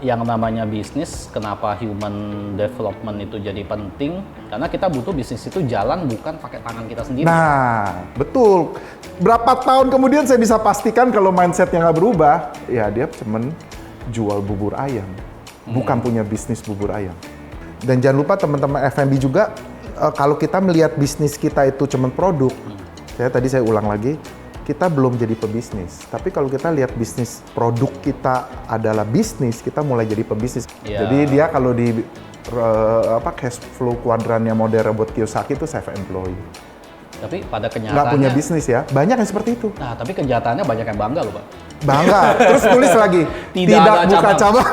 Yang namanya bisnis, kenapa human development itu jadi penting? Karena kita butuh bisnis itu jalan bukan pakai tangan kita sendiri. Nah, betul. Berapa tahun kemudian saya bisa pastikan kalau mindsetnya nggak berubah, ya dia cuman jual bubur ayam, bukan punya bisnis bubur ayam. Dan jangan lupa teman-teman F&B juga, kalau kita melihat bisnis kita itu cuman produk, saya ulang lagi, kita belum jadi pebisnis. Tapi kalau kita lihat bisnis produk kita adalah bisnis, kita mulai jadi pebisnis. Yeah. Jadi dia kalau di cash flow kuadrannya model robot Kiyosaki itu self-employed. Tapi pada kenyataannya Nggak punya bisnis ya, banyak yang seperti itu. Nah, tapi kenyataannya banyak yang bangga loh, Pak. Bangga, terus tulis lagi, Tidak ada buka cabang.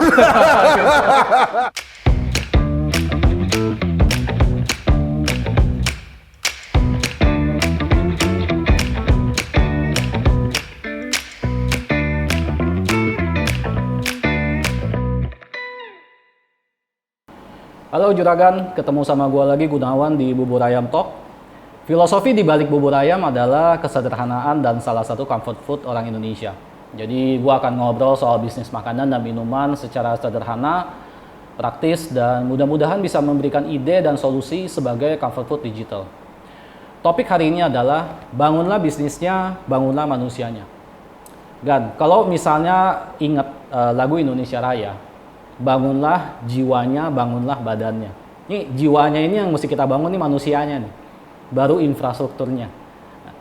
Halo Juragan, ketemu sama gua lagi Gunawan di Bubur Ayam Talk. Filosofi di balik bubur ayam adalah kesederhanaan dan salah satu comfort food orang Indonesia. Jadi gua akan ngobrol soal bisnis makanan dan minuman secara sederhana, praktis, dan mudah-mudahan bisa memberikan ide dan solusi sebagai comfort food digital. Topik hari ini adalah bangunlah bisnisnya, bangunlah manusianya. Gan, kalau misalnya ingat lagu Indonesia Raya, bangunlah jiwanya, bangunlah badannya. Ini jiwanya ini yang mesti kita bangun nih, manusianya nih. Baru infrastrukturnya. Nah,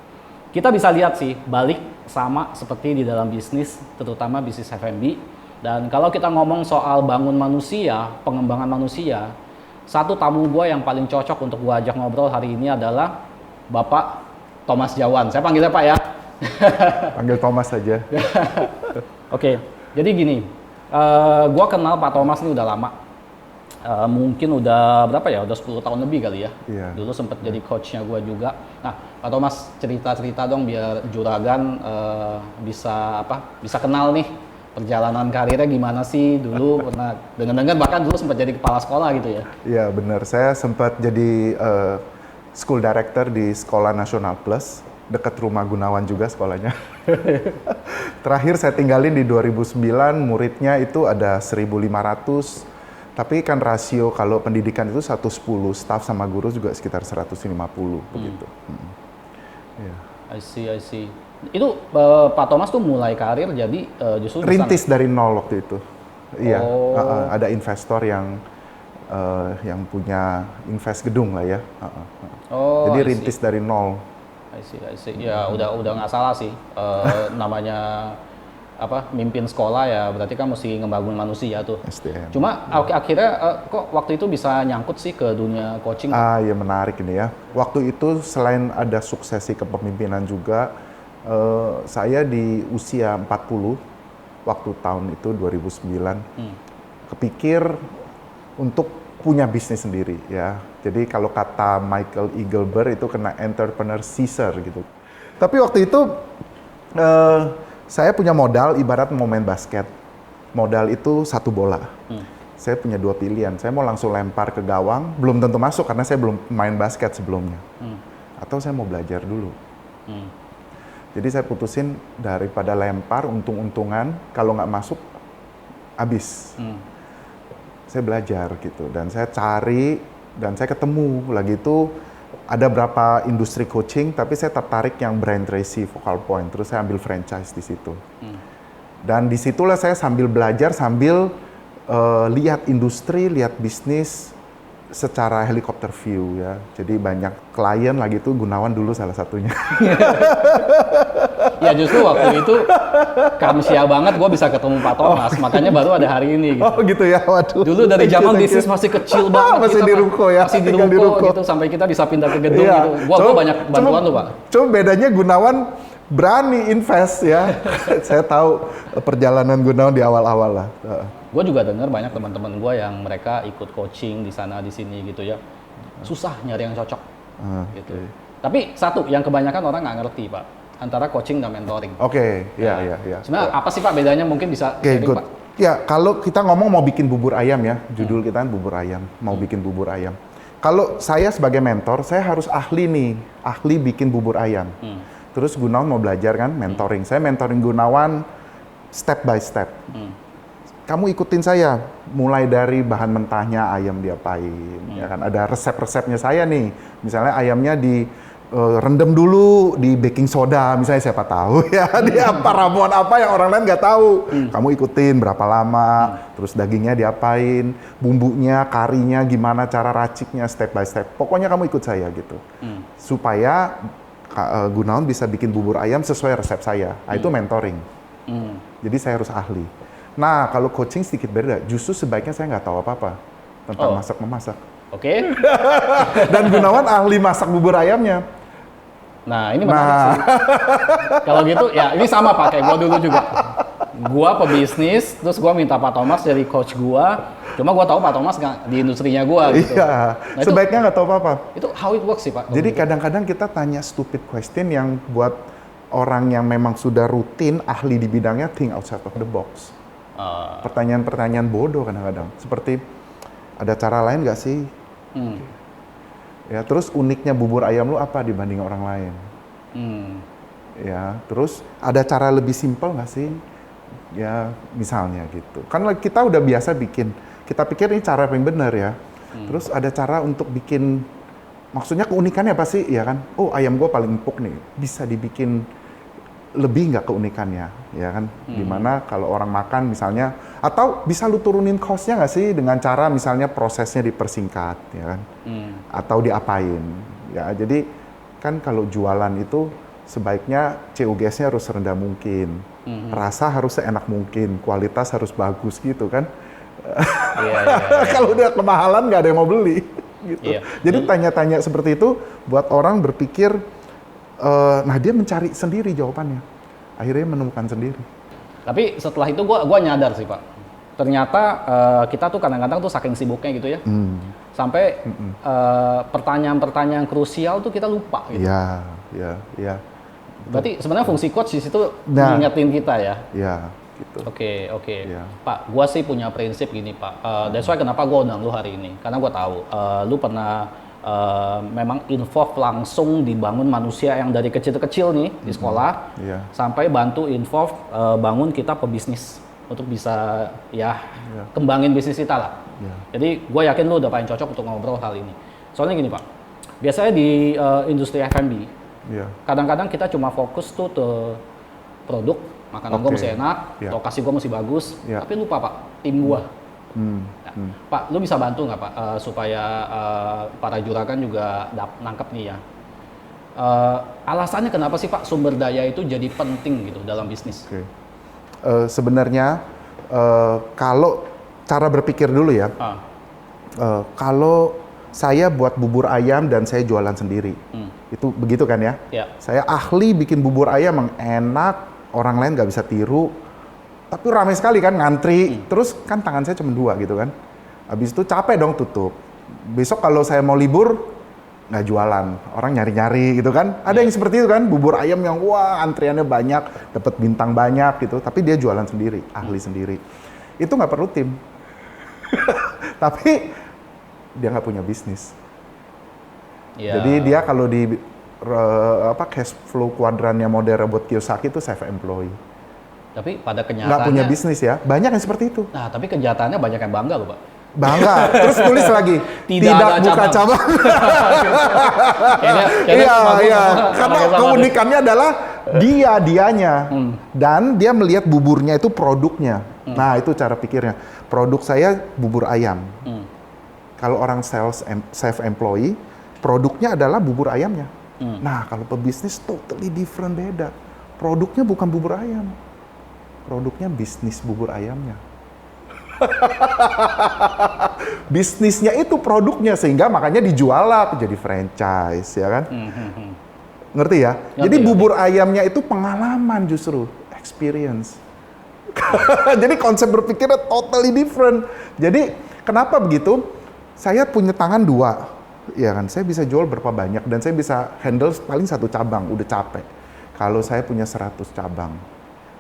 kita bisa lihat sih, balik sama seperti di dalam bisnis, terutama bisnis F&B. Dan kalau kita ngomong soal bangun manusia, pengembangan manusia, satu tamu gue yang paling cocok untuk gue ajak ngobrol hari ini adalah Bapak Thomas Jawan. Saya panggilnya Pak ya. Panggil Thomas saja. Oke, jadi gini. Gue kenal Pak Thomas ini udah lama. Mungkin udah berapa ya? Udah 10 tahun lebih kali ya. Iya. Dulu sempat jadi coachnya gue juga. Nah, Pak Thomas cerita-cerita dong biar Juragan bisa kenal nih perjalanan karirnya gimana sih dulu. Pernah dengar-dengar bahkan dulu sempat jadi kepala sekolah gitu ya. Iya benar, saya sempat jadi school director di Sekolah Nasional Plus, dekat rumah Gunawan juga sekolahnya. Terakhir saya tinggalin di 2009, muridnya itu ada 1.500, tapi kan rasio kalau pendidikan itu 110, staff sama guru juga sekitar 150 begitu. Yeah. I see. Itu Pak Thomas tuh mulai karir jadi justru Rintis dari nol waktu itu. Iya, Oh. ada investor yang punya invest gedung lah ya. Oh, Jadi I see. rintis dari nol. I see. Ya udah nggak salah sih. Namanya mimpin sekolah ya berarti kan mesti ngebangun manusia tuh. SDM. Cuma akhirnya kok waktu itu bisa nyangkut sih ke dunia coaching? Ya menarik ini ya. Waktu itu selain ada suksesi kepemimpinan juga, saya di usia 40, waktu tahun itu 2009, kepikir untuk punya bisnis sendiri ya. Jadi kalau kata Michael Eagleburger itu kena entrepreneur Caesar gitu. Tapi waktu itu saya punya modal ibarat mau main basket. Modal itu 1 bola. Saya punya 2 pilihan. Saya mau langsung lempar ke gawang, belum tentu masuk karena saya belum main basket sebelumnya. Atau saya mau belajar dulu. Jadi saya putusin daripada lempar untung-untungan, kalau nggak masuk habis. Saya belajar gitu dan saya cari dan saya ketemu lagi itu ada berapa industri coaching, tapi saya tertarik yang Brian Tracy, Focal Point, terus saya ambil franchise di situ. Dan disitulah saya sambil belajar sambil lihat industri, lihat bisnis secara helikopter view ya. Jadi banyak klien lagi itu Gunawan dulu salah satunya. Ya justru waktu itu kamsia banget gue bisa ketemu Pak Thomas, makanya baru ada hari ini gitu. Oh gitu ya, waduh. Dulu dari zaman bisnis masih kecil banget. Masih kita, di ruko ya, Masih di tinggal di ruko ruko. gitu, sampai kita bisa pindah ke gedung Iya. gitu. Gua banyak bantuan tuh Pak. Cuma bedanya Gunawan berani invest ya. Saya tahu perjalanan Gunawan di awal-awal lah. Gue juga dengar banyak teman-teman gue yang mereka ikut coaching di sana di sini gitu ya. Susah nyari yang cocok gitu. Okay. Tapi satu yang kebanyakan orang nggak ngerti Pak, antara coaching dan mentoring. Oke, ya. Sebenarnya apa sih Pak bedanya, mungkin bisa sharing Good. Pak? Ya, kalau kita ngomong mau bikin bubur ayam ya, judul kita kan bubur ayam, mau bikin bubur ayam. Kalau saya sebagai mentor, saya harus ahli bikin bubur ayam. Terus Gunawan mau belajar kan mentoring. Saya mentoring Gunawan step by step. kamu ikutin saya, mulai dari bahan mentahnya ayam diapain, ya kan? Ada resep-resepnya saya nih. Misalnya ayamnya di rendam dulu di baking soda, misalnya siapa tahu ya, dia apa ramuan apa yang orang lain nggak tahu. Kamu ikutin berapa lama, terus dagingnya diapain, bumbunya, karinya, gimana cara raciknya step by step. Pokoknya kamu ikut saya gitu, supaya Gunawan bisa bikin bubur ayam sesuai resep saya. Nah, itu mentoring. Jadi saya harus ahli. Nah, kalau coaching sedikit beda. Justru sebaiknya saya nggak tahu apa-apa tentang masak-memasak. Oke. Dan Gunawan ahli masak bubur ayamnya. Nah, ini menarik sih. Kalau gitu, ya ini sama Pak, kayak gue dulu juga. Gua pebisnis, terus gua minta Pak Thomas jadi coach gua. Cuma gua tahu Pak Thomas nggak di industrinya gua gitu. Iya, Nah, sebaiknya nggak tahu apa-apa. Itu how it works sih Pak. Jadi kadang-kadang kita tanya stupid question yang buat orang yang memang sudah rutin, ahli di bidangnya, think outside of the box. Pertanyaan-pertanyaan bodoh kadang-kadang. Seperti, ada cara lain nggak sih? Ya, terus uniknya bubur ayam lu apa dibanding orang lain? Ya, terus ada cara lebih simpel nggak sih? Ya, misalnya gitu. Kan kita udah biasa bikin, kita pikir ini cara yang benar ya. Terus ada cara untuk bikin, maksudnya keunikannya apa sih? Ya kan? Oh, ayam gua paling empuk nih, bisa dibikin lebih nggak keunikannya, ya kan? Dimana kalau orang makan misalnya, atau bisa lu turunin cost-nya nggak sih dengan cara misalnya prosesnya dipersingkat, ya kan? Atau diapain, ya. Jadi kan kalau jualan itu sebaiknya COGS-nya harus rendah mungkin, rasa harus seenak mungkin, kualitas harus bagus gitu kan? Iya. Kalau udah kemahalan nggak ada yang mau beli, gitu. Iya. Jadi tanya-tanya seperti itu buat orang berpikir. Nah, dia mencari sendiri jawabannya. Akhirnya menemukan sendiri. Tapi setelah itu gua nyadar sih Pak. Ternyata kita tuh kadang-kadang tuh saking sibuknya gitu ya. Sampai pertanyaan-pertanyaan krusial tuh kita lupa gitu. Iya. Berarti sebenarnya fungsi coach di situ mengingetin kita ya. Iya, gitu. Oke. Iya. Pak, gua sih punya prinsip gini Pak. That's why kenapa gua undang lu hari ini. Karena gua tahu lu pernah memang involve langsung dibangun manusia yang dari kecil-kecil nih di sekolah sampai bantu involve bangun kita pebisnis untuk bisa kembangin bisnis kita lah. Jadi gue yakin lu udah paling cocok untuk ngobrol hal ini. Soalnya gini Pak, biasanya di industri F&B kadang-kadang kita cuma fokus tuh ke produk, makanan gue mesti enak, lokasi gue mesti bagus, tapi lupa Pak, tim gue. Pak, lu bisa bantu nggak Pak supaya para juragan juga nangkep nih ya? Alasannya kenapa sih Pak sumber daya itu jadi penting gitu dalam bisnis? Sebenarnya kalau cara berpikir dulu ya, kalau saya buat bubur ayam dan saya jualan sendiri, itu begitu kan ya? Saya ahli bikin bubur ayam yang enak, orang lain nggak bisa tiru. Tapi ramai sekali kan ngantri, terus kan tangan saya cuma 2 gitu kan. Habis itu capek dong tutup. Besok kalau saya mau libur, nggak jualan. Orang nyari-nyari gitu kan. Ada yang seperti itu kan, bubur ayam yang wah antriannya banyak, dapat bintang banyak gitu. Tapi dia jualan sendiri, ahli sendiri. Itu nggak perlu tim. Tapi dia nggak punya bisnis. Jadi dia kalau di cash flow kuadrannya model robot Kiyosaki itu self employee. Tapi pada kenyataannya nggak punya bisnis ya, banyak yang seperti itu. Nah, tapi kenyataannya banyak yang bangga loh Pak. Bangga, terus tulis lagi tidak buka cabang. Iya, karena keunikannya adalah dianya, dan dia melihat buburnya itu produknya. Nah, itu cara pikirnya. Produk saya bubur ayam. Kalau orang sales self employee, produknya adalah bubur ayamnya. Nah, kalau pebisnis totally different, beda. Produknya bukan bubur ayam. Produknya bisnis bubur ayamnya. Bisnisnya itu produknya, sehingga makanya dijual lah jadi franchise, ya kan? Ngerti ya? Jadi bubur ayamnya itu pengalaman justru, experience. Jadi konsep berpikirnya totally different. Jadi kenapa begitu? Saya punya tangan 2, ya kan? Saya bisa jual berapa banyak dan saya bisa handle paling 1 cabang, udah capek. Kalau saya punya 100 cabang,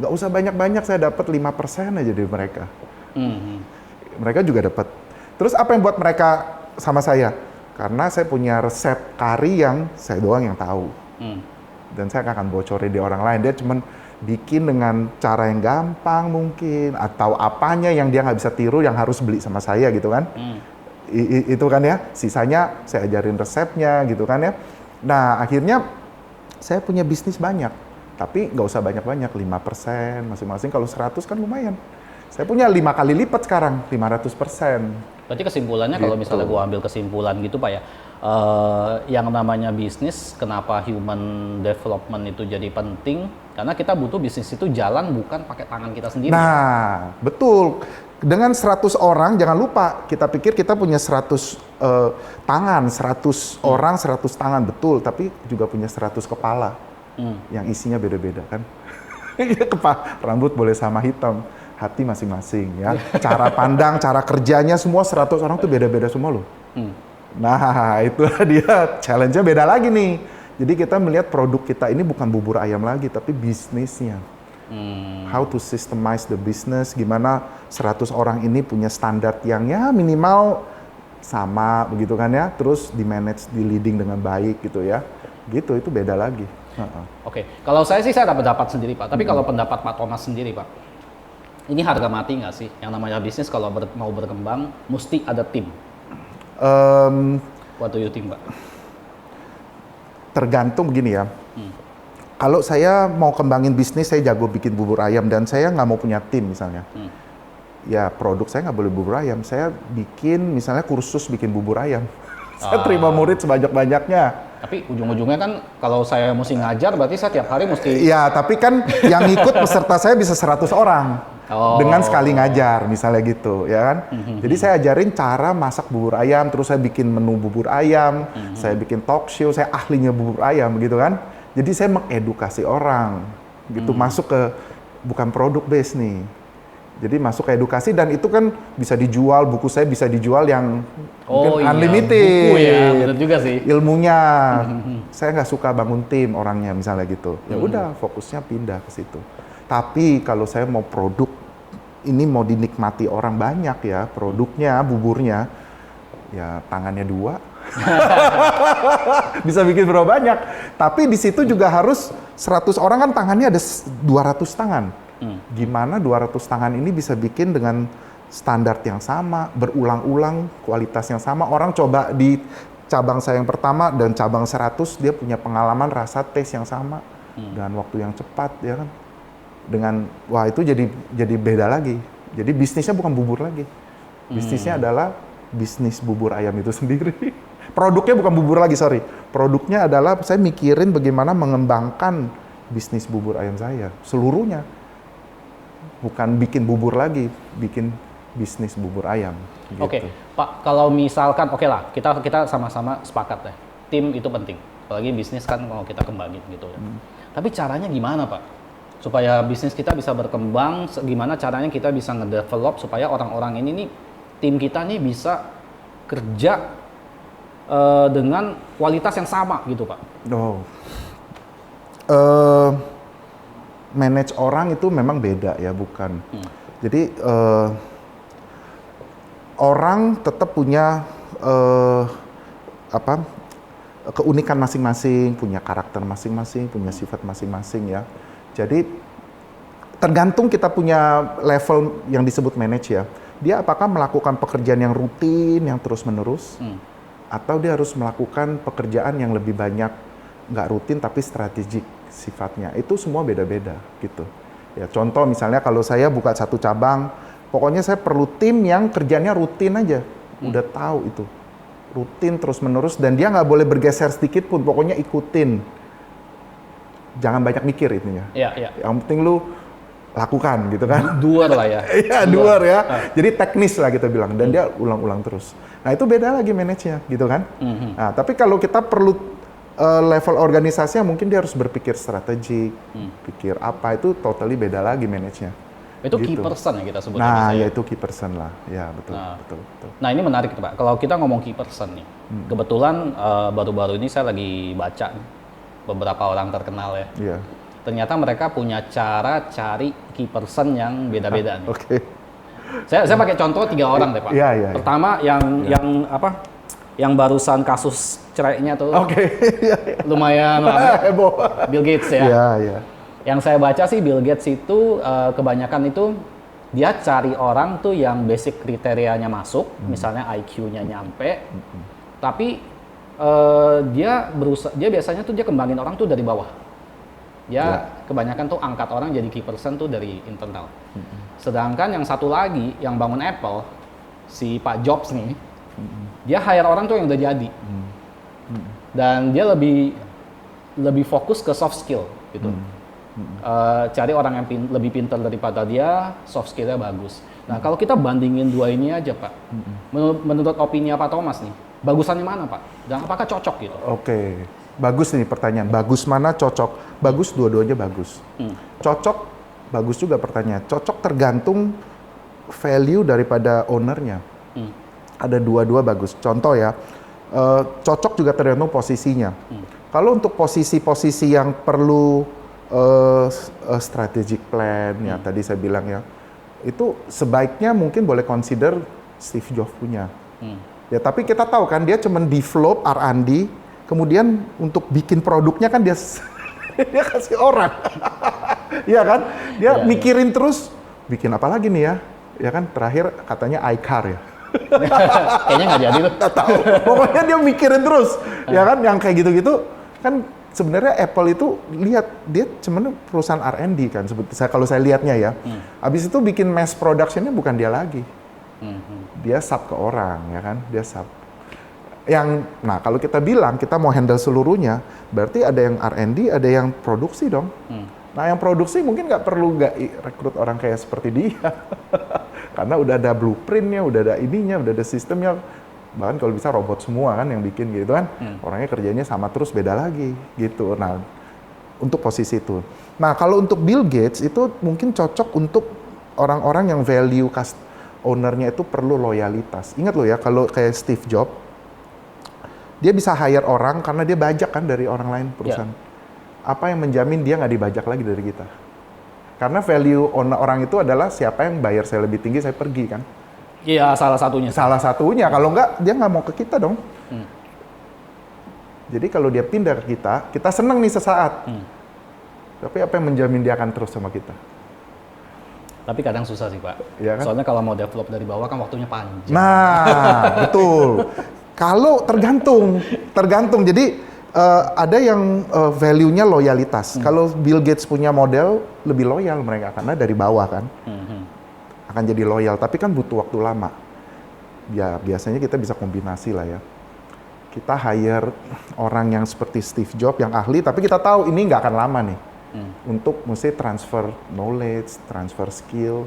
nggak usah banyak-banyak, saya dapat 5% aja dari mereka. Mereka juga dapat. Terus apa yang buat mereka sama saya? Karena saya punya resep kari yang saya doang yang tahu. Dan saya akan bocorin di orang lain. Dia cuman bikin dengan cara yang gampang mungkin, atau apanya yang dia nggak bisa tiru yang harus beli sama saya gitu kan. Itu kan ya, sisanya saya ajarin resepnya gitu kan ya. Nah akhirnya saya punya bisnis banyak, tapi nggak usah banyak-banyak, 5% masing-masing. Kalau 100 kan lumayan. Saya punya 5 kali lipat sekarang, 500%. Berarti kesimpulannya kalau Gitu. misalnya gua ambil kesimpulan gitu Pak ya, yang namanya bisnis, kenapa human development itu jadi penting? Karena kita butuh bisnis itu jalan bukan pakai tangan kita sendiri. Nah, betul. Dengan 100 orang, jangan lupa, kita pikir kita punya 100 tangan, 100 orang, 100 tangan, betul. Tapi juga punya 100 kepala, yang isinya beda-beda kan. Rambut boleh sama hitam, hati masing-masing ya. Cara pandang, cara kerjanya semua 100 orang tuh beda-beda semua loh. Nah, itu dia challenge-nya beda lagi nih. Jadi kita melihat produk kita ini bukan bubur ayam lagi, tapi bisnisnya. How to systemize the business, gimana 100 orang ini punya standar yang ya minimal sama begitu kan ya, terus di manage, di leading dengan baik gitu ya. Gitu, itu beda lagi. Oke, kalau saya sih saya ada pendapat sendiri Pak, tapi kalau pendapat Pak Thomas sendiri Pak, ini harga mati nggak sih? Yang namanya bisnis kalau mau berkembang, mesti ada tim. What do you think Pak? Tergantung begini ya. Kalau saya mau kembangin bisnis, saya jago bikin bubur ayam dan saya nggak mau punya tim misalnya. Ya produk saya nggak boleh bubur ayam. Saya bikin misalnya kursus bikin bubur ayam. Saya terima murid sebanyak-banyaknya. Tapi ujung-ujungnya kan kalau saya mesti ngajar, berarti saya tiap hari mesti... Ya, tapi kan yang ikut peserta saya bisa 100 orang. Dengan sekali ngajar, misalnya gitu, ya kan? Jadi saya ajarin cara masak bubur ayam, terus saya bikin menu bubur ayam, saya bikin talk show, saya ahlinya bubur ayam, begitu kan? Jadi saya mengedukasi orang, gitu, masuk ke bukan produk base nih. Jadi masuk ke edukasi dan itu kan bisa dijual, buku saya bisa dijual yang mungkin unlimited. Buku ya, benar juga sih. Ilmunya, saya nggak suka bangun tim orangnya misalnya gitu. Ya udah, fokusnya pindah ke situ. Tapi kalau saya mau produk, ini mau dinikmati orang banyak ya, produknya, buburnya, ya tangannya 2. Bisa bikin berapa banyak. Tapi di situ juga harus 100 orang kan tangannya ada 200 tangan. Gimana 200 tangan ini bisa bikin dengan standar yang sama, berulang-ulang, kualitas yang sama. Orang coba di cabang saya yang pertama dan cabang 100, dia punya pengalaman rasa taste yang sama dengan waktu yang cepat, ya kan? Dengan wah itu jadi beda lagi. Jadi bisnisnya bukan bubur lagi. Bisnisnya adalah bisnis bubur ayam itu sendiri. Produknya bukan bubur lagi, sorry. Produknya adalah saya mikirin bagaimana mengembangkan bisnis bubur ayam saya seluruhnya. Bukan bikin bubur lagi, bikin bisnis bubur ayam. Gitu. Oke, Pak, kalau misalkan, oke lah, kita sama-sama sepakat ya, tim itu penting. Apalagi bisnis kan mau kita kembangin gitu ya. Tapi caranya gimana Pak? Supaya bisnis kita bisa berkembang, gimana caranya kita bisa ngedevelop supaya orang-orang ini nih, tim kita nih bisa kerja dengan kualitas yang sama gitu Pak? Manage orang itu memang beda ya, bukan. Jadi orang tetap punya keunikan masing-masing, punya karakter masing-masing, punya sifat masing-masing ya. Jadi tergantung kita punya level yang disebut manage ya. Dia apakah melakukan pekerjaan yang rutin, yang terus-menerus, atau dia harus melakukan pekerjaan yang lebih banyak, nggak rutin tapi strategik sifatnya. Itu semua beda-beda gitu. Ya contoh misalnya kalau saya buka satu cabang, pokoknya saya perlu tim yang kerjanya rutin aja. Udah tahu itu. Rutin terus-menerus dan dia nggak boleh bergeser sedikit pun, pokoknya ikutin. Jangan banyak mikir itunya. Iya. Yang penting lu lakukan gitu kan. Doer lah ya. Iya, doer ya. Jadi teknis lah kita bilang dan dia ulang-ulang terus. Nah, itu beda lagi manage-nya gitu kan. Nah, tapi kalau kita perlu level organisasinya mungkin dia harus berpikir strategi, pikir apa, itu totally beda lagi manage-nya. Itu gitu. key person yang kita sebut. Nah, ya itu key person lah. Ya, betul. Nah, ini menarik Pak. Kalau kita ngomong key person nih. Kebetulan baru-baru ini saya lagi baca beberapa orang terkenal ya. Iya. Ternyata mereka punya cara cari key person yang beda-beda nih. Oke. Saya pakai contoh 3 orang deh Pak. Iya. Pertama yang apa? Yang barusan kasus cerainya tuh. Oke. Lumayan heboh. Bill Gates ya. Iya. Yang saya baca sih Bill Gates itu kebanyakan itu dia cari orang tuh yang basic kriterianya masuk, misalnya IQ-nya nyampe, tapi dia biasanya tuh dia kembangin orang tuh dari bawah. Kebanyakan tuh angkat orang jadi key person tuh dari internal. Sedangkan yang satu lagi yang bangun Apple, si Pak Jobs nih, dia hire orang tuh yang udah jadi. Dan dia lebih fokus ke soft skill gitu. Cari orang yang lebih pintar daripada dia, soft skillnya bagus. Nah kalau kita bandingin dua ini aja Pak, menurut opini Pak Thomas nih, bagusannya mana Pak? Dan apakah cocok gitu? Oke. Bagus nih pertanyaan, bagus mana cocok? Bagus, dua-duanya bagus. Cocok, bagus juga pertanyaan. Cocok tergantung value daripada ownernya. Ada dua-dua bagus. Contoh ya, cocok juga tergantung posisinya. Kalau untuk posisi-posisi yang perlu strategic plan, ya tadi saya bilang ya, itu sebaiknya mungkin boleh consider Steve Jobs punya. Ya tapi kita tahu kan dia cuma develop R&D, kemudian untuk bikin produknya kan dia dia kasih orang. Iya kan? Dia mikirin terus bikin apa lagi nih ya? Ya kan terakhir katanya iCar ya. Kayaknya nggak jadi tuh. Nggak tahu. Pokoknya dia mikirin terus. Ya kan yang kayak gitu-gitu kan sebenarnya Apple itu lihat dia cuman perusahaan R&D kan kalau saya lihatnya ya. Habis itu bikin mass productionnya bukan dia lagi. Dia sub ke orang ya kan? Dia sub. Nah kalau kita bilang kita mau handle seluruhnya, berarti ada yang R&D, ada yang produksi dong. Nah yang produksi mungkin nggak perlu rekrut orang kayak seperti dia, karena udah ada blueprintnya, udah ada ininya, udah ada sistemnya. Bahkan kalau bisa robot semua kan yang bikin gitu kan, orangnya kerjanya sama terus beda lagi gitu. Nah untuk posisi itu. Nah kalau untuk Bill Gates itu mungkin cocok untuk orang-orang yang value ownernya itu perlu loyalitas. Ingat loh ya kalau kayak Steve Jobs, dia bisa hire orang karena dia bajak kan dari orang lain perusahaan. Apa yang menjamin dia nggak dibajak lagi dari kita? Karena value orang itu adalah siapa yang bayar saya lebih tinggi, saya pergi kan? Iya, salah satunya. Salah satunya. Kalau nggak, dia nggak mau ke kita dong. Jadi kalau dia pindah ke kita seneng nih sesaat. Tapi apa yang menjamin dia akan terus sama kita? Tapi kadang susah sih Pak. Ya kan? Soalnya kalau mau develop dari bawah kan waktunya panjang. Nah, betul. Kalau tergantung. Jadi ada yang value-nya loyalitas. Kalau Bill Gates punya model lebih loyal mereka karena dari bawah kan, akan jadi loyal. Tapi kan butuh waktu lama. Ya biasanya kita bisa kombinasi lah ya. Kita hire orang yang seperti Steve Jobs yang ahli, tapi kita tahu ini nggak akan lama nih. Untuk mesti transfer knowledge, transfer skill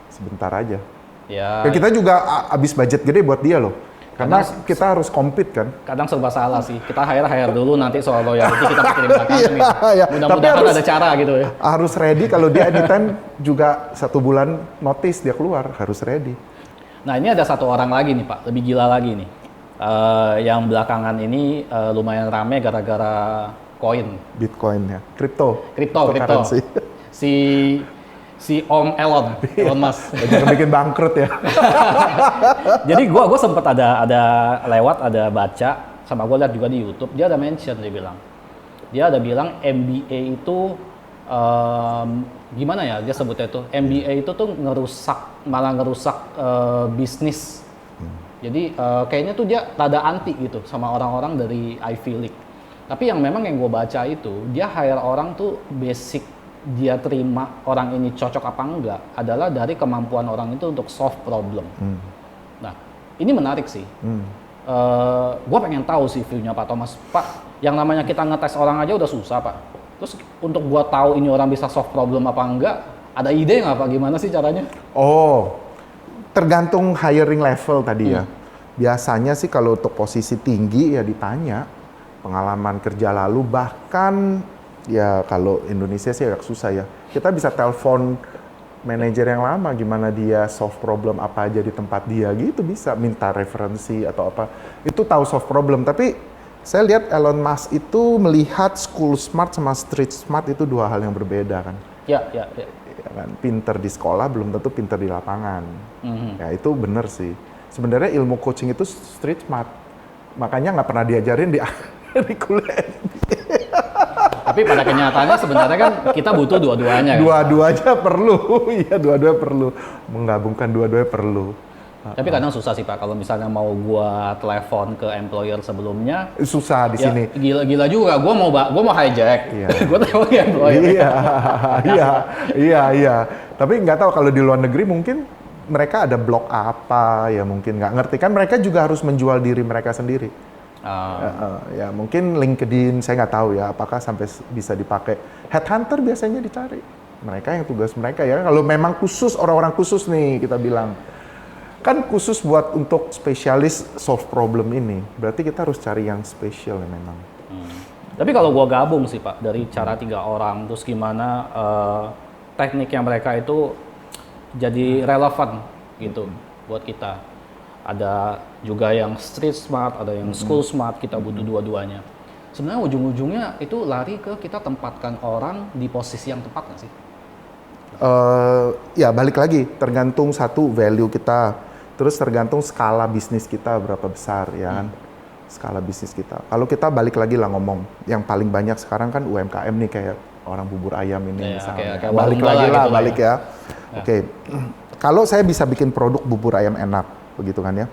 sebentar aja. Ya. Kita juga habis budget gede buat dia loh. Karena kita harus compete kan. Kadang serba salah sih. Kita hire dulu nanti soal loyalty kita pikirin belakang. Iya. Mudah-mudahan ada cara gitu ya. Harus ready kalau dia anytime juga 1 bulan notice dia keluar, harus ready. Nah ini ada satu orang lagi nih Pak, lebih gila lagi nih. Yang belakangan ini lumayan rame gara-gara koin. Bitcoin ya, kripto. Si Om Elon Musk. Jangan bikin bangkrut ya. Jadi gue sempet ada baca sama gue lihat juga di YouTube, dia ada mention, dia ada bilang MBA itu gimana ya dia sebutnya itu, MBA itu tuh malah ngerusak bisnis. Jadi kayaknya tuh dia rada anti gitu sama orang-orang dari Ivy League. Tapi yang gue baca itu dia hire orang tuh basic dia terima orang ini cocok apa enggak adalah dari kemampuan orang itu untuk solve problem. Nah ini menarik sih. Gue pengen tahu sih view-nya Pak Thomas. Pak, yang namanya kita ngetes orang aja udah susah Pak. Terus untuk gue tahu ini orang bisa solve problem apa enggak, ada ide nggak Pak gimana sih caranya? Oh, tergantung hiring level tadi ya. Biasanya sih kalau untuk posisi tinggi ya ditanya pengalaman kerja lalu, bahkan ya kalau Indonesia sih agak susah ya. Kita bisa telepon manajer yang lama gimana dia solve problem apa aja di tempat dia gitu, bisa minta referensi atau apa. Itu tahu solve problem. Tapi saya lihat Elon Musk itu melihat school smart sama street smart itu dua hal yang berbeda kan. Ya kan, pinter di sekolah belum tentu pinter di lapangan. Ya itu bener sih. Sebenarnya ilmu coaching itu street smart. Makanya nggak pernah diajarin di kuliah. Tapi pada kenyataannya sebenarnya kan kita butuh dua-duanya kan. Dua-duanya perlu, iya dua-duanya perlu. Menggabungkan dua-duanya perlu. Tapi kadang susah sih Pak, kalau misalnya mau gua telepon ke employer sebelumnya, Susah di ya sini. gila-gila juga. Gua mau hijack, Iya. gua telepon ke employer. Iya. Tapi nggak tahu kalau di luar negeri mungkin mereka ada blog apa ya mungkin nggak ngerti kan mereka juga harus menjual diri mereka sendiri. Ya mungkin LinkedIn saya nggak tahu ya apakah sampai bisa dipakai. Headhunter biasanya dicari. Mereka yang tugas mereka ya kalau memang khusus orang-orang khusus nih kita bilang. Kan khusus buat untuk spesialis solve problem ini. Berarti kita harus cari yang spesial ya memang. Tapi kalau gua gabung sih Pak, dari cara 3 orang, terus gimana teknik yang mereka itu jadi relevan gitu buat kita. Ada juga yang street smart, ada yang school smart, kita butuh dua-duanya. Sebenarnya ujung-ujungnya itu lari ke kita tempatkan orang di posisi yang tepat nggak sih? Ya balik lagi, tergantung satu value kita. Terus tergantung skala bisnis kita berapa besar ya kan, skala bisnis kita. Kalau kita balik lagi lah ngomong, yang paling banyak sekarang kan UMKM nih kayak orang bubur ayam ini misalnya. kayak Balik warung lagi gitu lah, lah balik ya. Oke, kalau saya bisa bikin produk bubur ayam enak, begitu kan ya.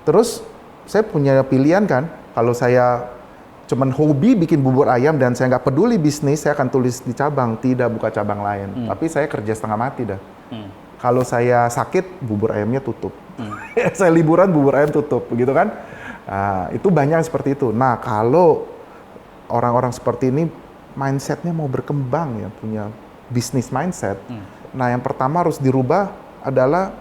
Terus saya punya pilihan kan, kalau saya cuman hobi bikin bubur ayam dan saya nggak peduli bisnis, saya akan tulis di cabang, tidak buka cabang lain. Tapi saya kerja setengah mati dah. Kalau saya sakit, bubur ayamnya tutup. Saya liburan, bubur ayam tutup, begitu kan? Nah, itu banyak seperti itu. Nah, kalau orang-orang seperti ini, mindsetnya mau berkembang ya, punya bisnis mindset. Nah, yang pertama harus dirubah adalah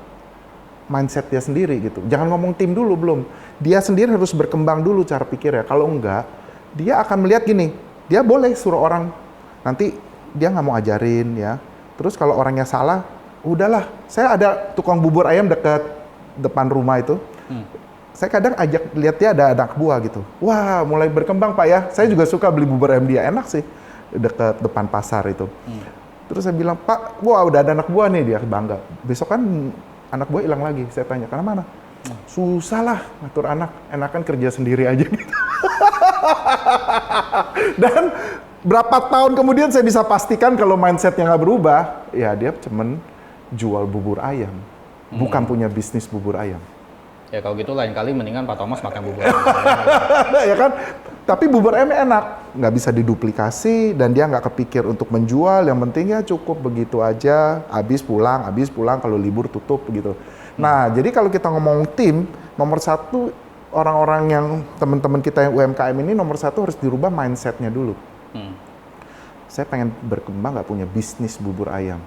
mindset dia sendiri gitu. Jangan ngomong tim dulu, belum. Dia sendiri harus berkembang dulu cara pikirnya. Kalau enggak, dia akan melihat gini, dia boleh suruh orang, nanti dia nggak mau ajarin ya. Terus kalau orangnya salah, udahlah, saya ada tukang bubur ayam depan rumah itu. Saya kadang ajak lihat dia ada anak buah gitu. Wah, mulai berkembang Pak ya. Saya juga suka beli bubur ayam dia, enak sih dekat depan pasar itu. Terus saya bilang, Pak, wah udah ada anak buah nih, dia bangga. Besok kan anak buah hilang lagi. Saya tanya, karena mana? Susah lah ngatur anak, enakan kerja sendiri aja gitu. Dan berapa tahun kemudian saya bisa pastikan kalau mindsetnya nggak berubah, ya dia cuman jual bubur ayam, bukan punya bisnis bubur ayam. Ya kalau gitu lain kali mendingan Pak Thomas makan bubur ayam. Ya kan? Tapi bubur ayam enak, nggak bisa diduplikasi dan dia nggak kepikir untuk menjual. Yang penting ya cukup begitu aja, habis pulang, kalau libur tutup begitu. Nah, jadi kalau kita ngomong tim, nomor satu orang-orang yang teman-teman kita yang UMKM ini nomor satu harus dirubah mindsetnya dulu. Saya pengen berkembang nggak punya bisnis bubur ayam.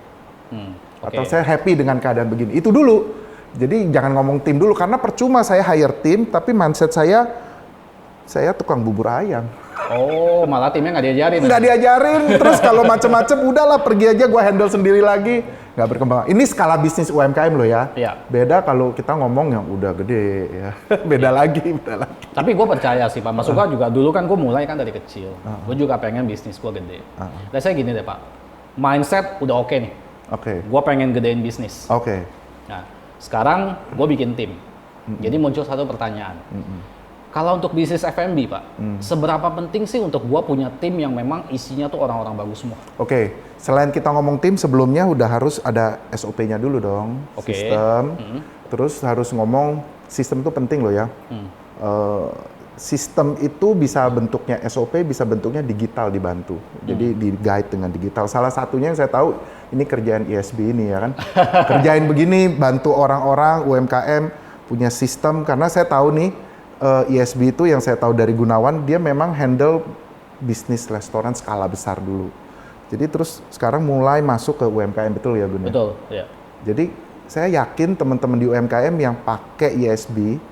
Atau saya happy dengan keadaan begini. Itu dulu. Jadi jangan ngomong tim dulu karena percuma saya hire tim tapi mindset saya tukang bubur ayam. Oh, malah timnya nggak diajarin. Nggak diajarin. Terus kalau macem-macem udahlah pergi aja gue handle sendiri lagi. Nggak berkembang. Ini skala bisnis UMKM loh ya. Iya. Beda kalau kita ngomong yang udah gede ya. Beda lagi. Tapi gue percaya sih Pak, maksud gue juga dulu kan gue mulai kan dari kecil. Gue juga pengen bisnis gue gede. Dan saya gini deh Pak, mindset udah oke nih. Oke. Gue pengen gedein bisnis. Oke. Nah, sekarang gue bikin tim. Jadi muncul satu pertanyaan. Kalau untuk bisnis F&B Pak, seberapa penting sih untuk gue punya tim yang memang isinya tuh orang-orang bagus semua? Oke, selain kita ngomong tim sebelumnya udah harus ada SOP-nya dulu dong, sistem. Terus harus ngomong sistem itu penting loh ya. Sistem itu bisa bentuknya SOP, bisa bentuknya digital dibantu. Jadi di guide dengan digital. Salah satunya yang saya tahu ini kerjaan ISB ini ya kan. Kerjain begini, bantu orang-orang UMKM punya sistem karena saya tahu nih ISB itu yang saya tahu dari Gunawan, dia memang handle bisnis restoran skala besar dulu. Jadi terus sekarang mulai masuk ke UMKM, betul ya Gun? Betul, ya. Jadi saya yakin teman-teman di UMKM yang pakai ISB,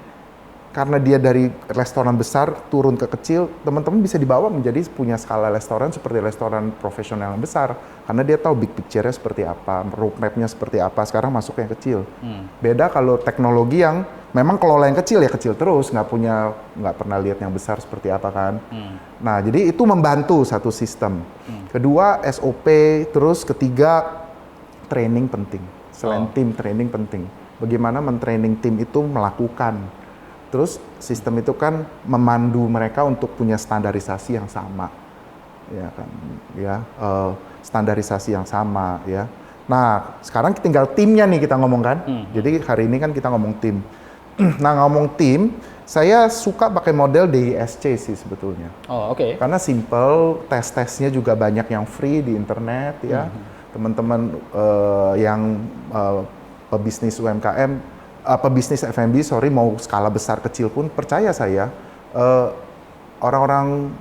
karena dia dari restoran besar turun ke kecil, teman-teman bisa dibawa menjadi punya skala restoran seperti restoran profesional yang besar. Karena dia tahu big picture-nya seperti apa, roadmap-nya seperti apa, sekarang masuk yang kecil. Beda kalau teknologi yang memang kelola yang kecil ya kecil terus, nggak pernah lihat yang besar seperti apa kan. Nah, jadi itu membantu satu sistem. Kedua, SOP, terus ketiga, training penting. Selain tim, training penting. Bagaimana men-training tim itu melakukan. Terus sistem itu kan memandu mereka untuk punya standarisasi yang sama. ya kan, ya standarisasi yang sama, ya. Nah, sekarang tinggal timnya nih kita ngomong kan. Jadi hari ini kan kita ngomong tim. Nah, ngomong tim, saya suka pakai model DISC sih sebetulnya. Oh, oke. Karena simple, tes-tesnya juga banyak yang free di internet ya. Teman-teman yang pebisnis UMKM, pebisnis F&B, mau skala besar kecil pun percaya saya, orang-orang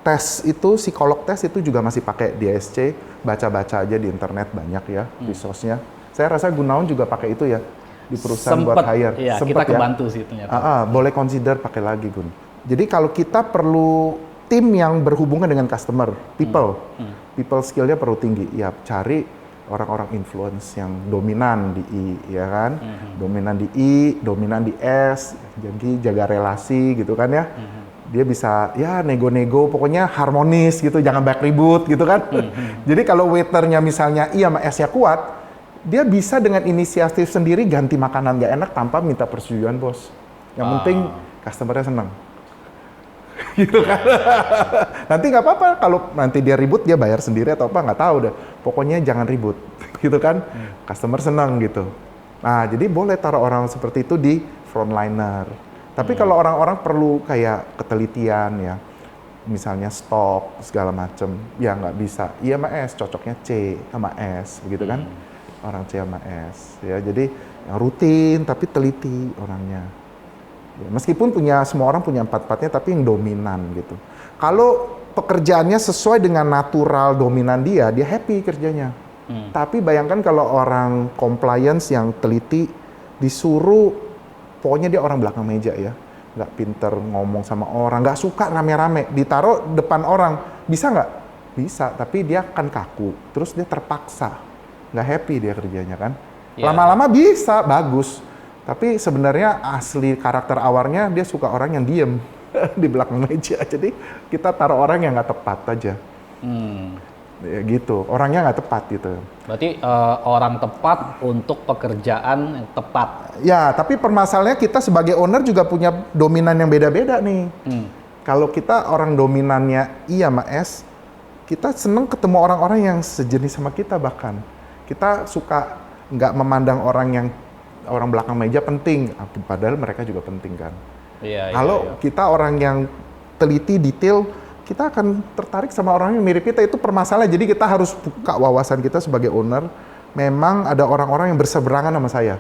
tes itu, psikolog tes itu juga masih pakai DISC, baca-baca aja di internet banyak ya resource-nya. Saya rasa Gunawan juga pakai itu ya di perusahaan buat hire. Iya, kita kebantu sih ternyata. Boleh consider pakai lagi Gun. Jadi kalau kita perlu tim yang berhubungan dengan customer, people skill-nya perlu tinggi. Ya cari orang-orang influence yang dominan di I, ya kan? Dominan di I, dominan di S, jadi jaga relasi gitu kan ya. Dia bisa ya nego-nego, pokoknya harmonis gitu, jangan banyak ribut gitu kan. Jadi kalau waiternya misalnya I sama S-nya kuat, dia bisa dengan inisiatif sendiri ganti makanan nggak enak tanpa minta persetujuan bos. Yang penting customer-nya senang. Gitu kan. Nanti nggak apa-apa kalau nanti dia ribut dia bayar sendiri atau apa nggak tahu deh. Pokoknya jangan ribut, gitu kan. Customer senang gitu. Nah jadi boleh taruh orang seperti itu di frontliner. Tapi kalau orang-orang perlu kayak ketelitian ya, misalnya stok segala macem, ya nggak bisa. I sama S, cocoknya C sama S, begitu kan? Orang C sama S, ya. Jadi yang rutin tapi teliti orangnya. Ya, meskipun semua orang punya empat-empatnya, tapi yang dominan gitu. Kalau pekerjaannya sesuai dengan natural dominan dia happy kerjanya. Tapi bayangkan kalau orang compliance yang teliti disuruh, pokoknya dia orang belakang meja ya, nggak pinter ngomong sama orang, nggak suka rame-rame, ditaruh depan orang, bisa nggak? Bisa, tapi dia akan kaku, terus dia terpaksa, nggak happy dia kerjanya kan. Lama-lama bisa, bagus. Tapi sebenarnya asli karakter awalnya dia suka orang yang diem di belakang meja. Jadi kita taruh orang yang nggak tepat aja. Ya gitu, orangnya nggak tepat gitu. Berarti orang tepat untuk pekerjaan yang tepat. Ya, tapi permasalahannya kita sebagai owner juga punya dominan yang beda-beda nih. Kalau kita orang dominannya I sama S, kita seneng ketemu orang-orang yang sejenis sama kita bahkan. Kita suka nggak memandang orang belakang meja penting, padahal mereka juga penting kan. Kalau kita orang yang teliti, detail, kita akan tertarik sama orang yang mirip kita, itu permasalahan. Jadi kita harus buka wawasan kita sebagai owner. Memang ada orang-orang yang berseberangan sama saya.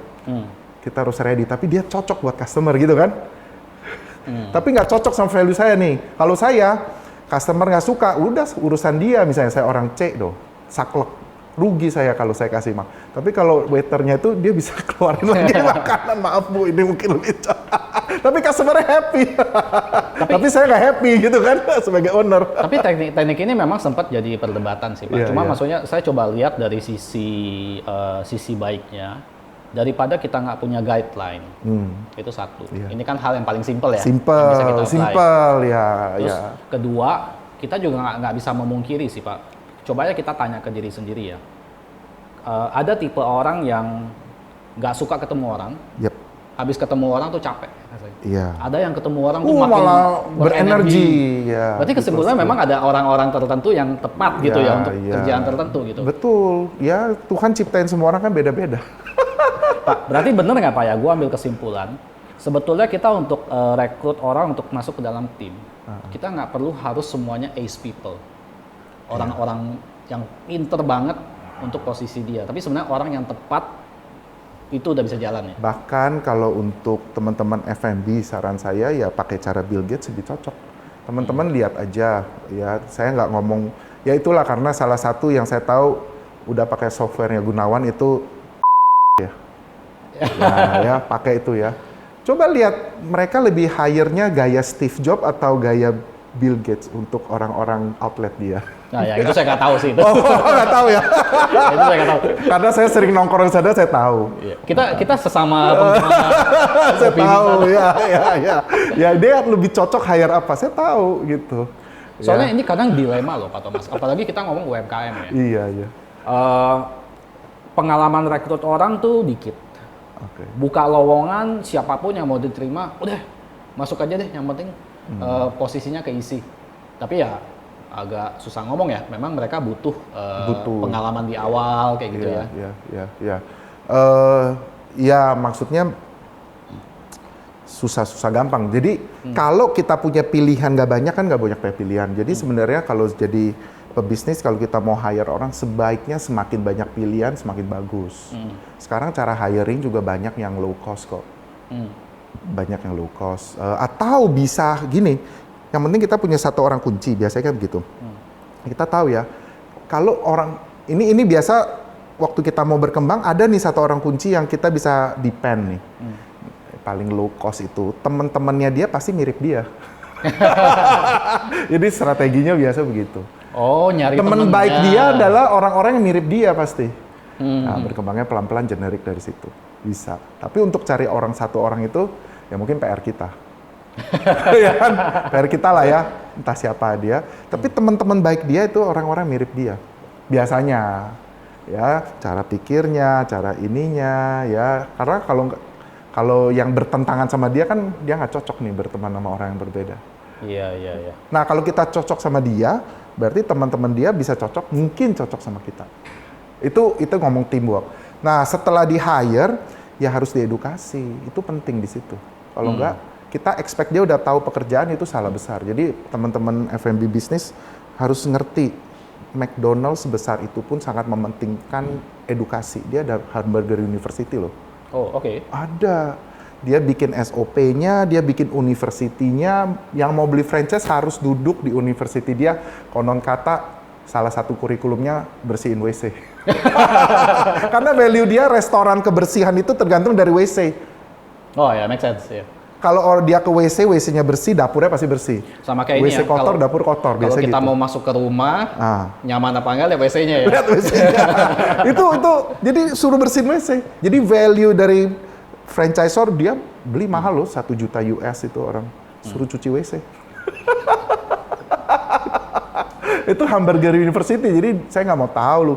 Kita harus ready, tapi dia cocok buat customer gitu kan. Tapi nggak cocok sama value saya nih. Kalau saya, customer nggak suka, udah urusan dia. Misalnya saya orang C saklek. Rugi saya kalau saya kasih Tapi kalau waiternya itu dia bisa keluarin lagi makanan, maaf Bu, ini mungkin lebih tapi customer happy. Tapi saya nggak happy gitu kan sebagai owner. Tapi teknik ini memang sempat jadi perdebatan sih Pak. Cuma maksudnya saya coba lihat dari sisi baiknya, daripada kita nggak punya guideline. Itu satu. Ini kan hal yang paling simpel ya. Simple ya. Terus kedua, kita juga nggak bisa memungkiri sih Pak. Coba ya kita tanya ke diri sendiri ya. Ada tipe orang yang nggak suka ketemu orang. Habis ketemu orang tuh capek. Ada yang ketemu orang tuh makin berenergi. Berarti kesimpulannya memang ada orang-orang tertentu yang tepat gitu ya untuk kerjaan tertentu gitu. Betul. Ya Tuhan ciptain semua orang kan beda-beda. Pak, berarti bener nggak Pak ya? Gue ambil kesimpulan. Sebetulnya kita untuk rekrut orang untuk masuk ke dalam tim, kita nggak perlu harus semuanya ace people. Orang-orang yang pinter banget untuk posisi dia. Tapi sebenarnya orang yang tepat itu udah bisa jalan ya. Bahkan kalau untuk teman-teman F&B, saran saya ya pakai cara Bill Gates lebih cocok. Teman-teman lihat aja, ya saya nggak ngomong, ya itulah karena salah satu yang saya tahu udah pakai softwarenya Gunawan itu ya. Ya pakai itu ya. Coba lihat mereka lebih hire-nya gaya Steve Jobs atau gaya Bill Gates untuk orang-orang outlet dia. Nah ya itu saya nggak tahu sih. Nggak tahu ya? Itu saya nggak tahu. Karena saya sering nongkrong sana, saya tahu. Kita sesama pengguna. Saya tahu, ya dia lebih cocok hire apa, saya tahu gitu. Soalnya ini kadang dilema loh Pak Thomas, apalagi kita ngomong UMKM ya. Iya. Pengalaman rekrut orang tuh dikit. Buka lowongan, siapapun yang mau diterima, udah masuk aja deh, yang penting posisinya keisi. Tapi ya agak susah ngomong ya. Memang mereka butuh, Butuh. pengalaman di awal kayak gitu ya. Iya. Ya maksudnya susah gampang. Jadi kalau kita punya pilihan nggak banyak kan nggak banyak pilihan. Jadi sebenarnya kalau jadi pebisnis, kalau kita mau hire orang, sebaiknya semakin banyak pilihan semakin bagus. Sekarang cara hiring juga banyak yang low cost kok. Banyak yang low cost. Atau bisa gini, yang penting kita punya satu orang kunci, biasanya kan begitu. Kita tahu ya, kalau orang, ini biasa waktu kita mau berkembang, ada nih satu orang kunci yang kita bisa depend nih. Paling low cost itu, teman-temannya dia pasti mirip dia. Jadi strateginya biasa begitu. Oh, nyari Teman baik temennya. dia adalah orang-orang yang mirip dia pasti. Nah, berkembangnya pelan-pelan generik dari situ. Bisa. Tapi untuk cari satu orang itu, ya mungkin PR kita. Ya kan? PR kita lah ya, entah siapa dia. Tapi teman-teman baik dia itu orang-orang mirip dia. Biasanya. Ya, cara pikirnya, cara ininya, ya. Karena kalau yang bertentangan sama dia kan, dia nggak cocok nih berteman sama orang yang berbeda. Iya. Nah, kalau kita cocok sama dia, berarti teman-teman dia bisa mungkin cocok sama kita. Itu ngomong teamwork. Nah, setelah di hire, ya harus diedukasi. Itu penting di situ. Kalau enggak, kita expect dia udah tahu pekerjaan, itu salah besar. Jadi teman-teman F&B bisnis harus ngerti, McDonald's sebesar itu pun sangat mementingkan edukasi. Dia ada Hamburger University loh. Oh, oke. Ada. Dia bikin SOP-nya, dia bikin university-nya, yang mau beli franchise harus duduk di university dia, konon kata salah satu kurikulumnya bersihin WC. Karena value dia restoran kebersihan itu tergantung dari WC. Oh ya, make sense ya. Kalau dia ke WC, WC-nya bersih, dapurnya pasti bersih. Sama kayak WC ini ya, kotor, kalau- dapur kotor, Kalau biasa kita gitu. mau masuk ke rumah, nyaman apa enggak lihat WC-nya ya. Lihat WC-nya. itu jadi suruh bersihin WC. Jadi value dari franchisor dia beli mahal loh, 1 juta US itu orang suruh cuci WC. Itu Hamburger University, jadi saya nggak mau tahu lu,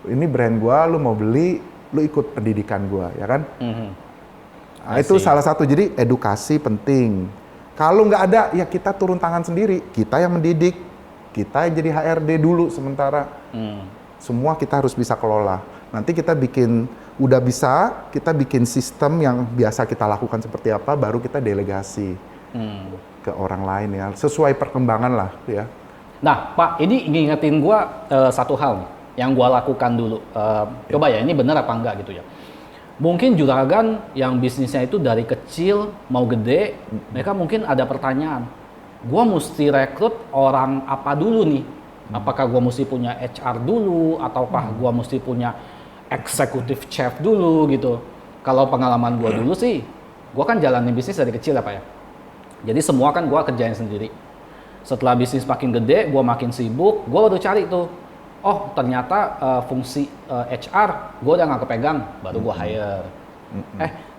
ini brand gua, lu mau beli, lu ikut pendidikan gua, ya kan? Nah, itu salah satu, jadi edukasi penting. Kalau nggak ada, ya kita turun tangan sendiri, kita yang mendidik, kita yang jadi HRD dulu sementara. Semua kita harus bisa kelola. Nanti kita udah bisa, kita bikin sistem yang biasa kita lakukan seperti apa, baru kita delegasi ke orang lain ya, sesuai perkembangan lah ya. Nah, Pak, ini ngingetin gua satu hal nih, yang gua lakukan dulu. Coba ya, ini benar apa enggak gitu ya. Mungkin juragan yang bisnisnya itu dari kecil mau gede, mereka mungkin ada pertanyaan. Gua mesti rekrut orang apa dulu nih? Apakah gua mesti punya HR dulu, ataukah gua mesti punya executive chef dulu gitu? Kalau pengalaman gua dulu sih, gua kan jalanin bisnis dari kecil ya Pak ya. Jadi semua kan gua kerjain sendiri. Setelah bisnis makin gede, gua makin sibuk, gua baru cari tuh. Oh ternyata fungsi HR gue udah nggak kepegang, baru gue hire.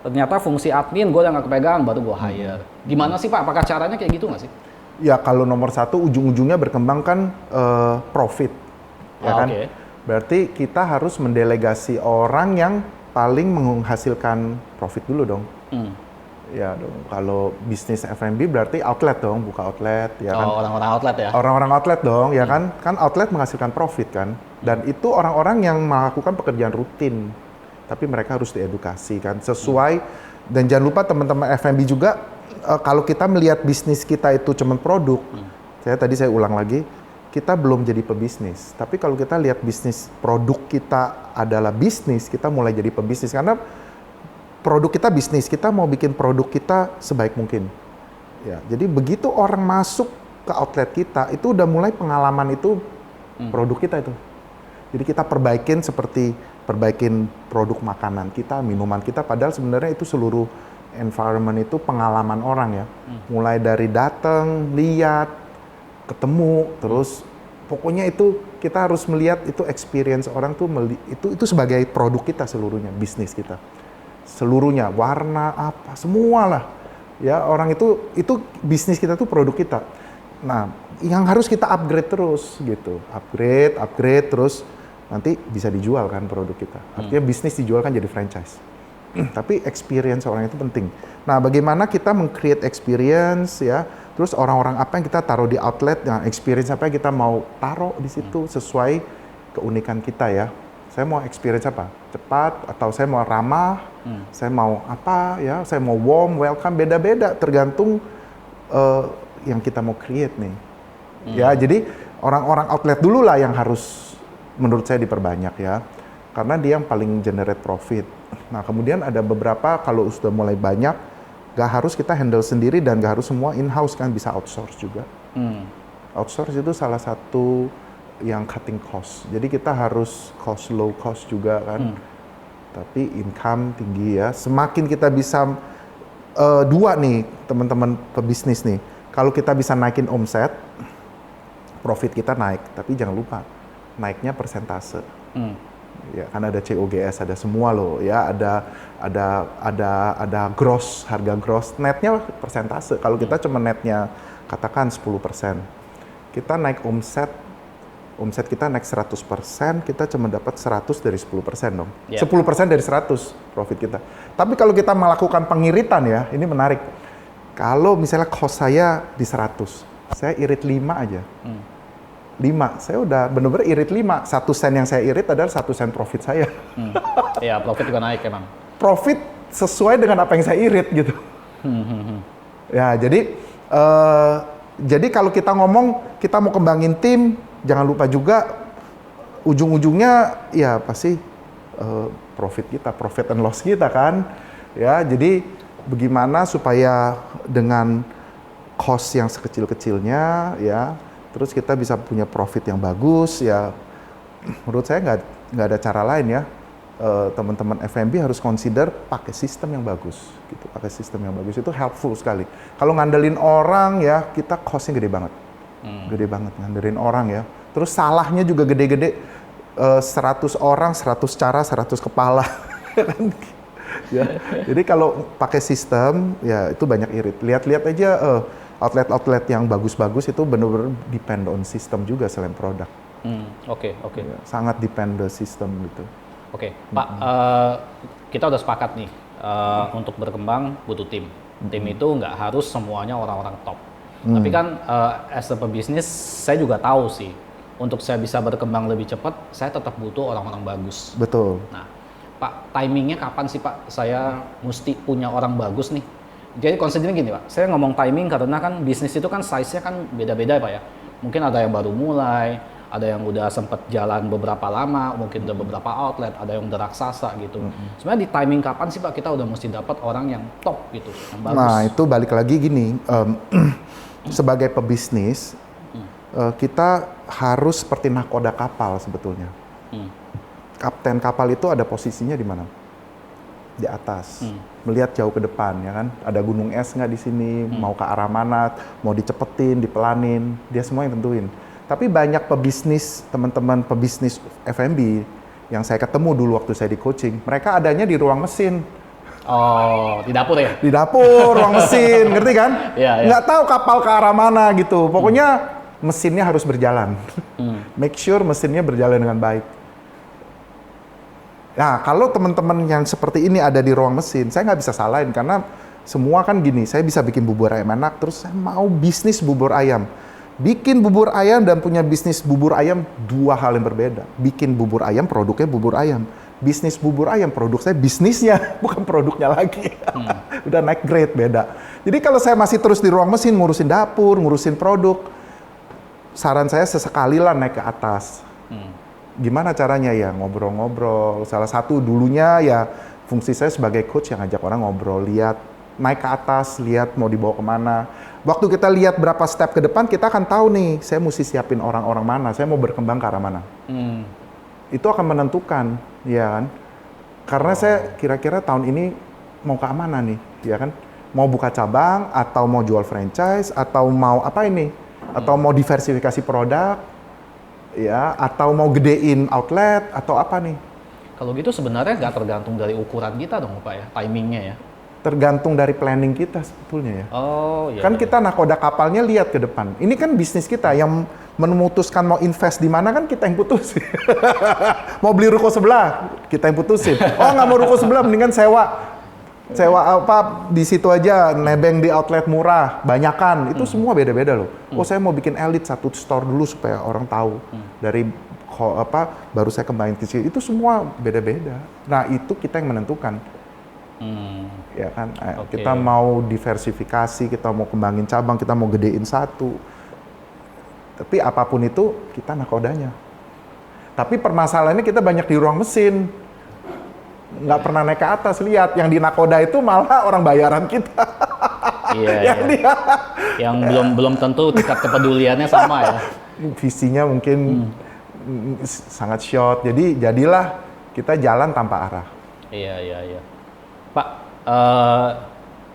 Ternyata fungsi admin gue udah nggak kepegang, baru gue hire. Gimana sih Pak? Apakah caranya kayak gitu nggak sih? Ya kalau nomor satu ujung-ujungnya berkembang kan profit, ya kan? Okay. Berarti kita harus mendelegasi orang yang paling menghasilkan profit dulu dong. Ya dong. Kalau bisnis F&B berarti outlet dong, buka outlet, ya kan? Orang-orang outlet ya? Orang-orang outlet dong, ya kan? Kan outlet menghasilkan profit kan? Dan itu orang-orang yang melakukan pekerjaan rutin. Tapi mereka harus diedukasi kan, sesuai. Dan jangan lupa teman-teman F&B juga, kalau kita melihat bisnis kita itu cuma produk, saya ulang lagi, kita belum jadi pebisnis. Tapi kalau kita lihat bisnis produk kita adalah bisnis, kita mulai jadi pebisnis. Karena produk kita bisnis, kita mau bikin produk kita sebaik mungkin. Ya, jadi begitu orang masuk ke outlet kita, itu udah mulai pengalaman itu produk kita itu. Jadi kita perbaikin produk makanan kita, minuman kita, padahal sebenarnya itu seluruh environment itu pengalaman orang ya. Mulai dari datang, lihat, ketemu, terus pokoknya itu kita harus melihat itu experience orang tuh itu sebagai produk kita seluruhnya, bisnis kita. Seluruhnya, warna apa, semualah. Ya, orang itu bisnis kita tuh produk kita. Nah, yang harus kita upgrade terus gitu. Upgrade terus nanti bisa dijual kan produk kita. Artinya bisnis dijual kan jadi franchise. Tapi experience orang itu penting. Nah, bagaimana kita meng-create experience ya Terus orang-orang apa yang kita taruh di outlet, yang experience apa yang kita mau taruh di situ sesuai keunikan kita ya. Saya mau experience apa? Cepat, atau saya mau ramah, saya mau apa ya, saya mau warm, welcome, beda-beda tergantung yang kita mau create nih. Ya, jadi orang-orang outlet dulu lah yang harus menurut saya diperbanyak ya. Karena dia yang paling generate profit. Nah, kemudian ada beberapa kalau sudah mulai banyak, gak harus kita handle sendiri dan gak harus semua in-house kan, bisa outsource juga. Outsource itu salah satu yang cutting cost. Jadi kita harus low cost juga kan. Tapi income tinggi ya. Semakin kita bisa dua nih teman-teman pebisnis nih. Kalau kita bisa naikin omset, profit kita naik. Tapi jangan lupa naiknya persentase. Ya kan ada COGS, ada semua loh ya. Ada gross, harga gross. Netnya persentase. Kalau kita cuma netnya katakan 10%. Kita naik omset kita naik 100%, kita cuma dapat 100 dari 10% dong. 10% dari 100 profit kita. Tapi kalau kita melakukan pengiritan ya, ini menarik. Kalau misalnya cost saya di 100, saya irit 5 aja. 5, saya udah bener-bener irit 5. 1 sen yang saya irit adalah 1 sen profit saya. Iya, profit juga naik emang. Profit sesuai dengan apa yang saya irit gitu. Ya, jadi kalau kita ngomong, kita mau kembangin tim, jangan lupa juga ujung-ujungnya ya pasti profit kita, profit and loss kita kan. Ya, jadi bagaimana supaya dengan cost yang sekecil-kecilnya ya, terus kita bisa punya profit yang bagus ya. Menurut saya nggak ada cara lain ya. Teman-teman F&B harus consider pakai sistem yang bagus gitu. Pakai sistem yang bagus itu helpful sekali. Kalau ngandelin orang ya, kita costnya gede banget. Gede banget ngandelin orang ya. Terus salahnya juga gede-gede. 100 orang, 100 cara, 100 kepala. Ya. Jadi kalau pakai sistem ya itu banyak irit. Lihat-lihat aja outlet-outlet yang bagus-bagus itu benar-benar depend on sistem juga selain produk. Oke. Ya, sangat depend on sistem gitu. Oke, Pak, kita udah sepakat nih untuk berkembang butuh tim. Tim itu nggak harus semuanya orang-orang top. Tapi kan as a pebisnis saya juga tahu sih, untuk saya bisa berkembang lebih cepat, saya tetap butuh orang-orang bagus. Betul. Nah, Pak, timingnya kapan sih Pak saya mesti punya orang bagus nih? Jadi konsepnya gini Pak, saya ngomong timing karena kan bisnis itu kan size-nya kan beda-beda Pak ya. Mungkin ada yang baru mulai, ada yang udah sempat jalan beberapa lama, mungkin udah beberapa outlet, ada yang udah raksasa gitu. Sebenarnya di timing kapan sih Pak kita udah mesti dapat orang yang top gitu, yang bagus? Nah itu balik lagi gini, sebagai pebisnis, kita harus seperti nahkoda kapal sebetulnya. Kapten kapal itu ada posisinya di mana? Di atas, melihat jauh ke depan ya kan. Ada gunung es nggak di sini, mau ke arah mana, mau dicepetin, dipelanin, dia semua yang tentuin. Tapi banyak pebisnis, teman-teman pebisnis F&B yang saya ketemu dulu waktu saya di coaching, mereka adanya di ruang mesin. Oh, di dapur ya? Di dapur, ruang mesin, ngerti kan? Iya. Nggak tahu kapal ke arah mana gitu. Pokoknya mesinnya harus berjalan. Make sure mesinnya berjalan dengan baik. Nah, kalau teman-teman yang seperti ini ada di ruang mesin, saya nggak bisa salahin karena semua kan gini, saya bisa bikin bubur ayam enak, terus saya mau bisnis bubur ayam. Bikin bubur ayam dan punya bisnis bubur ayam dua hal yang berbeda. Bikin bubur ayam, produknya bubur ayam. Bisnis bubur ayam, produk saya bisnisnya, bukan produknya lagi. Udah naik grade, beda. Jadi kalau saya masih terus di ruang mesin, ngurusin dapur, ngurusin produk, saran saya sesekali lah naik ke atas. Gimana caranya ya? Ngobrol-ngobrol. Salah satu dulunya ya fungsi saya sebagai coach yang ngajak orang ngobrol, lihat, naik ke atas, lihat mau dibawa kemana. Waktu kita lihat berapa step ke depan, kita akan tahu nih, saya mesti siapin orang-orang mana, saya mau berkembang ke arah mana. Itu akan menentukan, ya kan? Karena saya kira-kira tahun ini mau ke mana nih, ya kan? Mau buka cabang, atau mau jual franchise, atau mau apa ini? Atau mau diversifikasi produk, ya? Atau mau gedein outlet, atau apa nih? Kalau gitu sebenarnya nggak tergantung dari ukuran kita dong Pak ya, timingnya ya? Tergantung dari planning kita sebetulnya ya. Oh iya. Kan kita nakoda kapalnya lihat ke depan. Ini kan bisnis kita yang memutuskan mau invest di mana kan kita yang putusin. Mau beli ruko sebelah, kita yang putusin. Oh nggak mau ruko sebelah, mendingan sewa. sewa apa di situ aja, nebeng di outlet murah, banyakan, itu semua beda-beda loh. Oh saya mau bikin elit satu store dulu supaya orang tahu. Dari baru saya kembangin ke sini, itu semua beda-beda. Nah itu kita yang menentukan. Ya kan, kita mau diversifikasi, kita mau kembangin cabang, kita mau gedein satu. Tapi apapun itu kita nakodanya. Tapi permasalahannya kita banyak di ruang mesin. Nggak pernah naik ke atas, lihat yang di nakoda itu malah orang bayaran kita. Yang belum tentu tingkat kepeduliannya sama ya. Visinya mungkin sangat short, jadi jadilah kita jalan tanpa arah. Iya. Pak,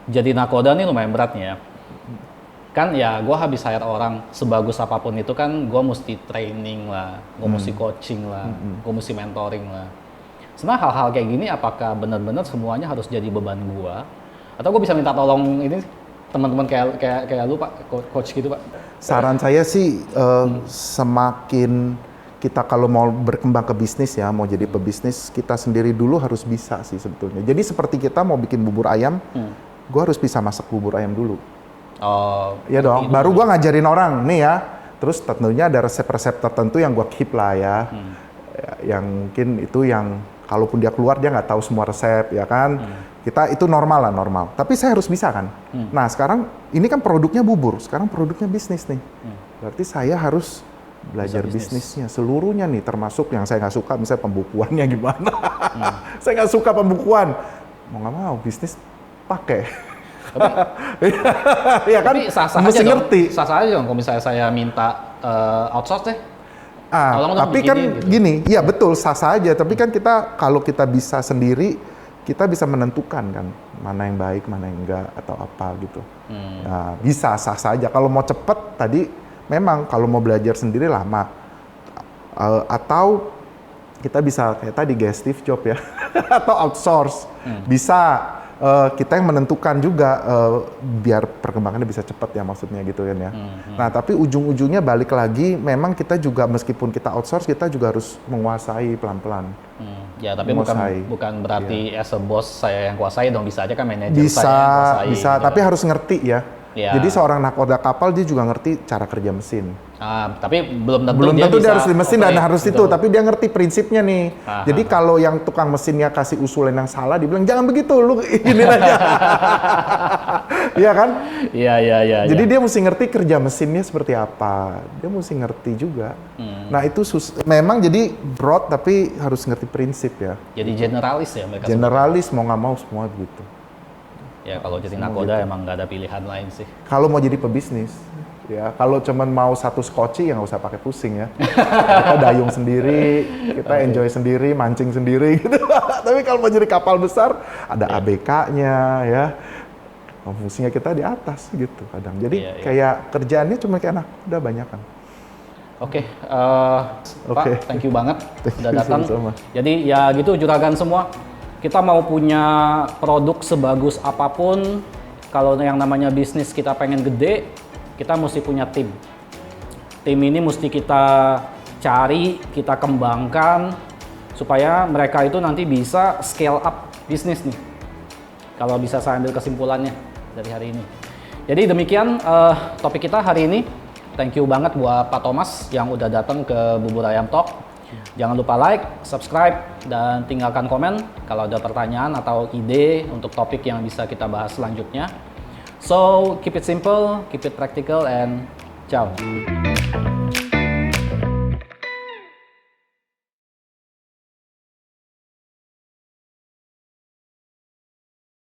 jadi nakoda nih lumayan berat nih ya. Kan ya gue habis hire orang sebagus apapun itu kan gue mesti training lah, gue mesti coaching lah, gue mesti mentoring lah. Sebenarnya hal-hal kayak gini apakah benar-benar semuanya harus jadi beban gue? Atau gue bisa minta tolong ini teman-teman kayak lu Pak, coach gitu Pak? Saran saya sih semakin kita kalau mau berkembang ke bisnis ya, mau jadi pebisnis, kita sendiri dulu harus bisa sih sebetulnya. Jadi seperti kita mau bikin bubur ayam, gue harus bisa masak bubur ayam dulu. Oh, iya dong, baru gue ngajarin orang nih ya. Terus tentunya ada resep-resep tertentu yang gue keep lah ya. Yang mungkin itu yang kalaupun dia keluar dia nggak tahu semua resep ya kan. Kita itu normal. Tapi saya harus bisa kan. Nah sekarang ini kan produknya bubur, sekarang produknya bisnis nih. Berarti saya harus belajar bisnisnya seluruhnya nih, termasuk yang saya nggak suka, misalnya pembukuannya gimana. Saya nggak suka pembukuan, mau nggak mau bisnis pakai. Ya kan, tapi sah-sah mesti aja ngerti. Dong, sah-sah aja dong kalau misalnya saya minta outsource deh. Tapi kan gitu. Gini, ya betul sah-sah aja. Tapi kan kita kalau kita bisa sendiri, kita bisa menentukan kan mana yang baik, mana yang enggak atau apa gitu. Nah, bisa sah-sah aja. Kalau mau cepet tadi, memang kalau mau belajar sendiri lama. Atau kita bisa kayak tadi kayak Steve Jobs ya, atau outsource. Bisa. Kita yang menentukan juga biar perkembangannya bisa cepat ya maksudnya gitu kan ya. Nah tapi ujung-ujungnya balik lagi memang kita juga meskipun kita outsource kita juga harus menguasai pelan-pelan. Ya tapi bukan berarti as a boss saya yang kuasai dong, bisa aja kan manajer saya yang kuasai. Bisa, gitu tapi kan. harus ngerti ya. Jadi seorang nakoda kapal dia juga ngerti cara kerja mesin. Tapi belum tentu dia harus di mesin dan harus betul. itu, tapi dia ngerti prinsipnya nih. Jadi kalau yang tukang mesinnya kasih usulan yang salah, dibilang jangan begitu, lu ini aja. Iya kan? Iya. Jadi dia mesti ngerti kerja mesinnya seperti apa. Dia mesti ngerti juga. Nah itu memang jadi broad tapi harus ngerti prinsip ya. Jadi generalis ya mereka. Generalis mau nggak mau semua begitu. Ya kalau jadi nakoda emang nggak ada pilihan lain sih. Kalau mau jadi pebisnis, ya kalau cuman mau satu skoci ya nggak usah pakai pusing ya. Kita dayung sendiri, kita enjoy sendiri, mancing sendiri gitu. Tapi kalau mau jadi kapal besar, ada ABK-nya ya. Fungsinya kita di atas gitu kadang. Jadi kayak kerjaannya cuma kayak anak udah banyak kan. Oke. Pak, thank you banget udah datang. Jadi ya gitu juragan semua. Kita mau punya produk sebagus apapun, kalau yang namanya bisnis kita pengen gede, kita mesti punya tim. Tim ini mesti kita cari, kita kembangkan, supaya mereka itu nanti bisa scale up bisnis nih. Kalau bisa saya ambil kesimpulannya dari hari ini. Jadi demikian topik kita hari ini. Thank you banget buat Pak Thomas yang udah datang ke Bubur Ayam Talk. Jangan lupa like, subscribe, dan tinggalkan komen kalau ada pertanyaan atau ide untuk topik yang bisa kita bahas selanjutnya. So, keep it simple, keep it practical, and ciao.